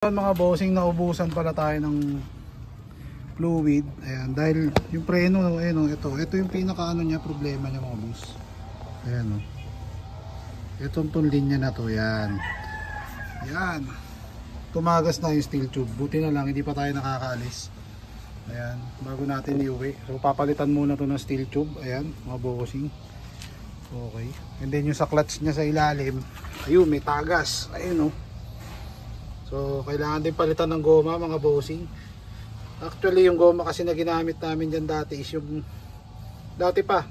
Mga bossing, naubusan pala tayo ng fluid. Ayan, dahil yung preno, ayun, ito yung pinaka niya, problema niya mga boss. Ayan, itong linya na to, yan. Tumagas na yung steel tube. Buti na lang hindi pa tayo nakakaalis. Ayan, bago natin iuwi. So papalitan muna to ng steel tube. Ayan, mga bossing. Okay. And then yung sa clutch niya sa ilalim, ayun, may tagas. Ayun, so kailangan din palitan ng goma mga bossing. Actually yung goma kasi na ginamit namin dyan dati is yung dati pa,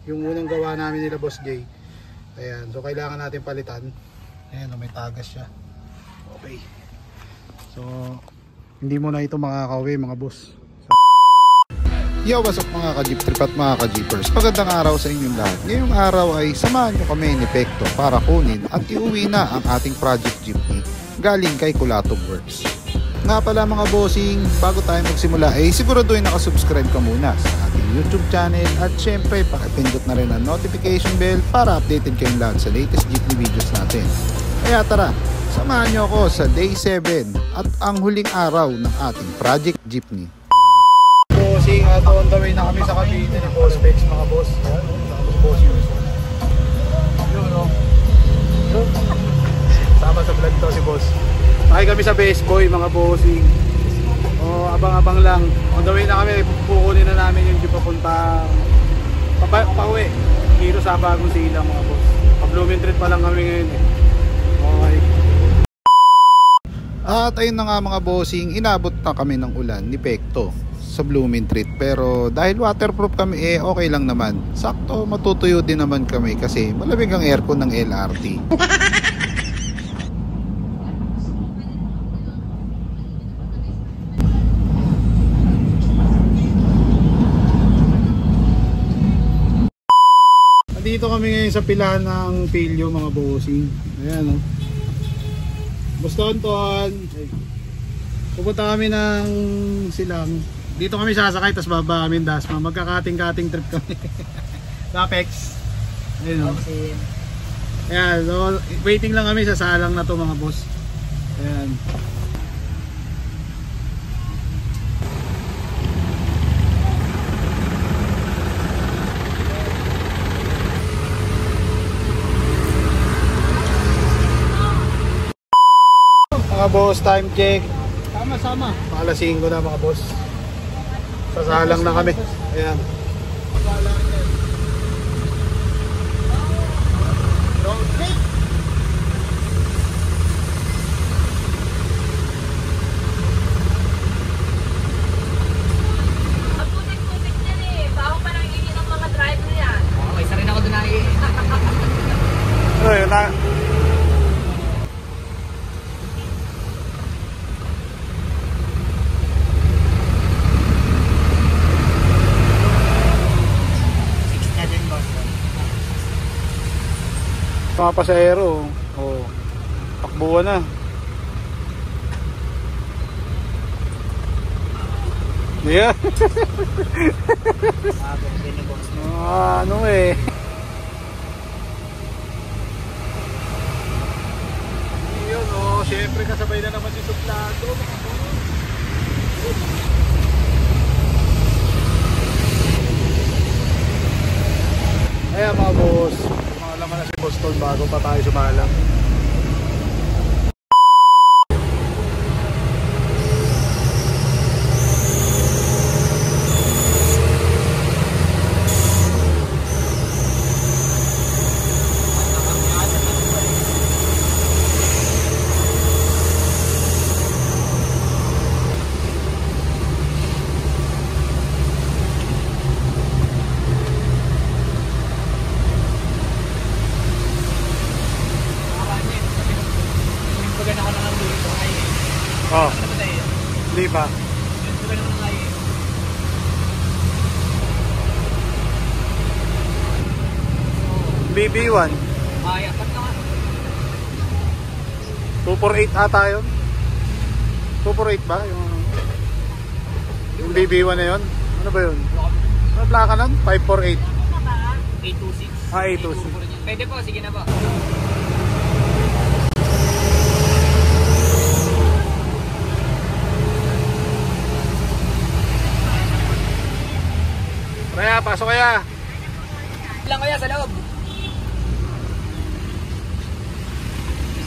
yung unang gawa namin nila Boss J. Ayan, so kailangan natin palitan. Ayan, may tagas siya. Okay, so hindi mo na ito makakauwi mga boss. Yo, what's up mga ka-jeep trip at mga ka-jeepers? Magandang araw sa inyong lahat. Ngayong araw ay samahan nyo kami ni Pekto para kunin at iuwi na ang ating project jeepney galing kay Kulatog Works. Nga pala mga bossing, bago tayo magsimula ay siguraduhin nakasubscribe ka muna sa ating YouTube channel at syempre pakipindot na rin ang notification bell para updated kayong lahat sa latest jeepney videos natin. Kaya tara, samahan nyo ako sa day 7 at ang huling araw ng ating project jeepney. Bossing, on the way na kami sa Cavite ni Boss Bex mga boss. Boss yun. Sama sa vlog to si boss. Makay kami sa Best Boy mga bossing. Abang-abang lang. On the way na kami, pukunin na namin yung jeep papunta pauwi. Hiro sa Bagong Silang mga boss. Pa-Blooming Treat pa lang kami ngayon Okay. At ayun na nga mga bossing, inabot na kami ng ulan ni Pekto sa Blooming Treat. Pero dahil waterproof kami okay lang naman. Sakto matutuyo din naman kami kasi malamig ang aircon ng LRT. Dito kami ngayon sa pilahan ng Pilyo mga bossing. Ayan Boss Tonton. Pupunta kami ng Silang. Dito kami sasakay tapos baba kami Dasma. Magkakating-kating trip kami. Apex. Ayan Ayan, so waiting lang kami sa Salang na to mga boss. Ayan. Mga boss, time check. Sama. Alas 5 na mga boss. Sasalang na kami. Ayan. Magputik-putik yan bago pa nang ingin ng mga driver yan. Okay, isa rin ako doon mga pasahero, takbuhan na. Yeah. Yun syempre kasabay na naman si Suplado. Ayan mga boss, naman na si Boston bago pa tayo sumalang. Di ba? BB1 248 ata yun. 248 ba? Yung BB1 na yun? Ano ba yun? Ano plaka nun? 548 826. 826. Pwede po, sige na po. pasok kaya. Lang kaya sa loob.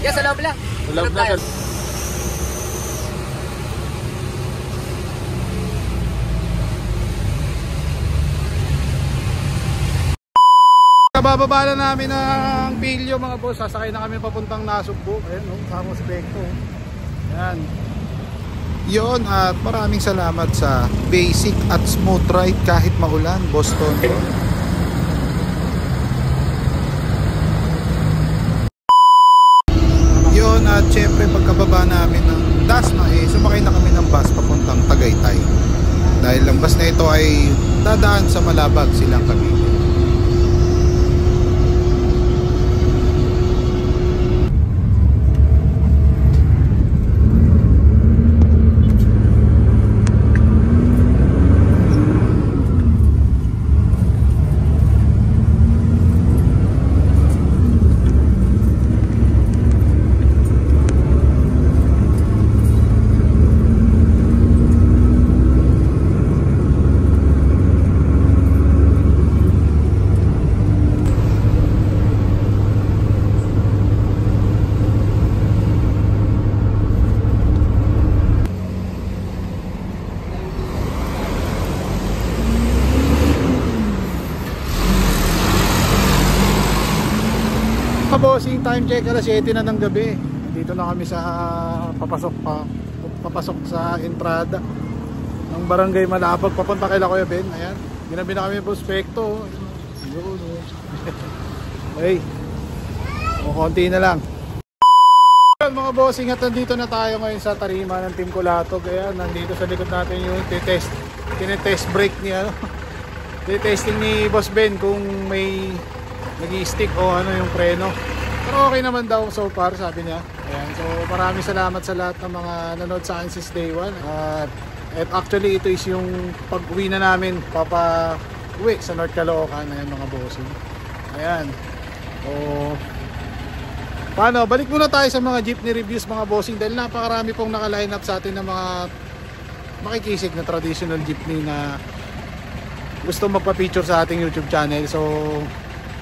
Yeah, sa loob lang. Sa loob na. Kabababa na namin ng Pilyo mga boss. Sasakay na kami papuntang Nasugbu. Ayan o, sama si Pekto. Ayan. Yon, at maraming salamat sa basic at smooth ride kahit maulan, Boston. Yon, at syempre pagkababa namin ng Dasma, sumakay na kami ng bus papuntang Tagaytay. Dahil ang bus na ito ay dadaan sa Malabag, Silang Cavite. Bossing, time check alas 7 na ng gabi. Dito na kami sa papasok sa entrada ng Barangay Malabag papunta kay Kuya Ben. Ayan, ginabi na kami prospekto. Hey, konti na lang. Mga bossing, at nandito na tayo ngayon sa tarima ng Team Kulatog. Ayan, nandito sa likod natin yung tinetest break ni testing ni Boss Ben kung may nag-i-stick o ano yung preno. Pero okay naman daw so far, sabi niya. Ayan, so maraming salamat sa lahat ng mga nanood sa akin since day 1. At actually ito is yung pag-uwi na namin, papa-uwi sa North Caloocan. Ayan mga bossing. Ayan. So paano, balik muna tayo sa mga jeepney reviews mga bossing, dahil napakarami pong naka-line up sa atin ng mga makikisig na traditional jeepney na gusto magpa-feature sa ating YouTube channel. So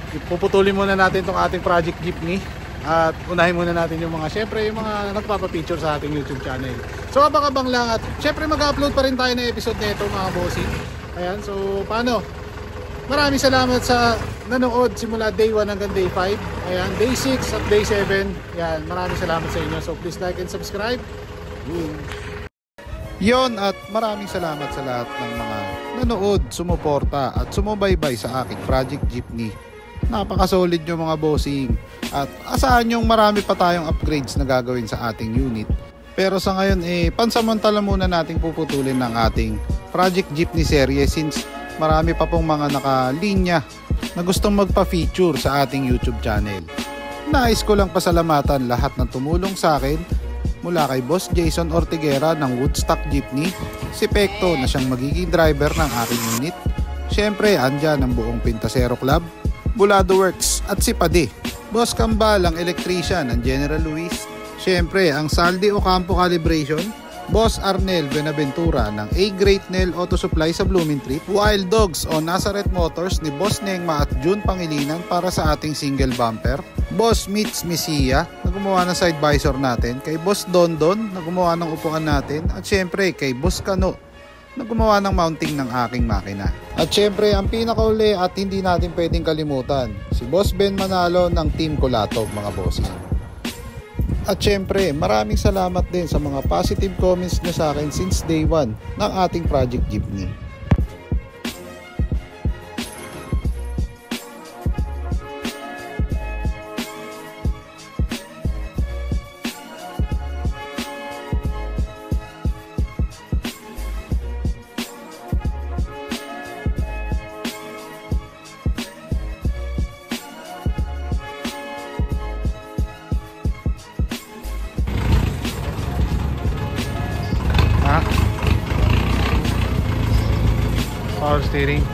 puputulin muna natin itong ating project jeepney at unahin muna natin yung mga, syempre yung mga nagpapa-feature sa ating YouTube channel. So abang-abang lang, at syempre mag-upload pa rin tayo ng episode nito mga bossing. Ayan, so paano, maraming salamat sa nanood simula day 1 hanggang day 5. Ayan, day 6 at day 7. Ayan, maraming salamat sa inyo. So please like and subscribe. Yon, at maraming salamat sa lahat ng mga nanood, sumuporta at sumubaybay sa aking project jeepney. Napaka-solid nyo mga bossing, at asahan yung marami pa tayong upgrades na gagawin sa ating unit. Pero sa ngayon pansamantala muna nating puputulin ng ating project jeepney series, since marami pa pong mga nakalinya na gustong magpa-feature sa ating YouTube channel. Nais ko lang pasalamatan lahat ng tumulong sa akin, mula kay Boss Jason Ortigera ng Woodstock Jeepney, si Pekto na siyang magiging driver ng aking unit, syempre andyan ang buong Pintasero Club, Bulado Works at si Padi, Boss Kambal ang electrician ng General Luis, syempre ang Saldi Ocampo Calibration, Boss Arnel Benaventura ng A-Great Nail Auto Supply sa Bloomingtree, Wild Dogs o Nazareth Motors ni Boss Nengma at June Pangilinan para sa ating single bumper, Boss Mitz Misia na gumawa ng side visor natin, kay Boss Dondon na gumawa ng upuan natin, at syempre kay Boss Kano na gumawa ng mounting ng aking makina. At syempre ang pinakauli at hindi natin pwedeng kalimutan, si Boss Ben Manalo ng Team Kulatog mga bossing. At syempre maraming salamat din sa mga positive comments nyo sa akin since day 1 ng ating project jeepney. Power steering.